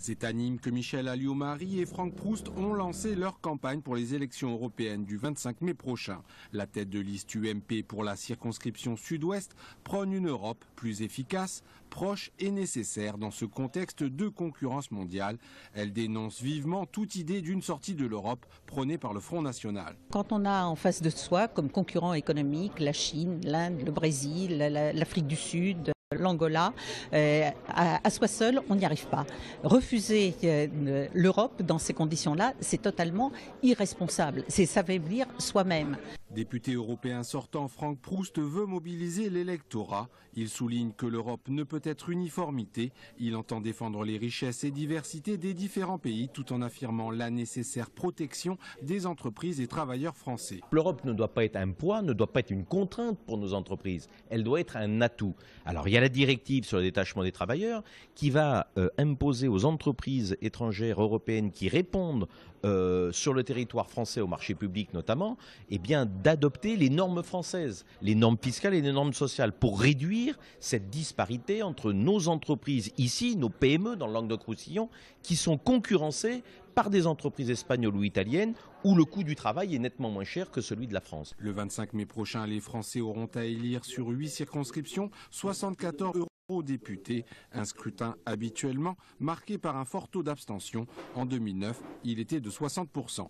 C'est à Nîmes que Michel Alliot-Marie et Franck Proust ont lancé leur campagne pour les élections européennes du 25 mai prochain. La tête de liste UMP pour la circonscription sud-ouest prône une Europe plus efficace, proche et nécessaire dans ce contexte de concurrence mondiale. Elle dénonce vivement toute idée d'une sortie de l'Europe prônée par le Front National. Quand on a en face de soi comme concurrents économiques la Chine, l'Inde, le Brésil, l'Afrique du Sud, l'Angola, à soi seul, on n'y arrive pas. Refuser l'Europe dans ces conditions-là, c'est totalement irresponsable. C'est s'affaiblir soi-même. Député européen sortant, Franck Proust veut mobiliser l'électorat. Il souligne que l'Europe ne peut être uniformité. Il entend défendre les richesses et diversités des différents pays tout en affirmant la nécessaire protection des entreprises et travailleurs français. L'Europe ne doit pas être un poids, ne doit pas être une contrainte pour nos entreprises. Elle doit être un atout. Alors il y a la directive sur le détachement des travailleurs qui va imposer aux entreprises étrangères européennes qui répondent sur le territoire français au marché public notamment, eh bien d'adopter les normes françaises, les normes fiscales et les normes sociales pour réduire cette disparité entre nos entreprises ici, nos PME dans le Languedoc-Roussillon, qui sont concurrencées par des entreprises espagnoles ou italiennes où le coût du travail est nettement moins cher que celui de la France. Le 25 mai prochain, les Français auront à élire sur 8 circonscriptions 74 eurodéputés. Un scrutin habituellement marqué par un fort taux d'abstention. En 2009, il était de 60%.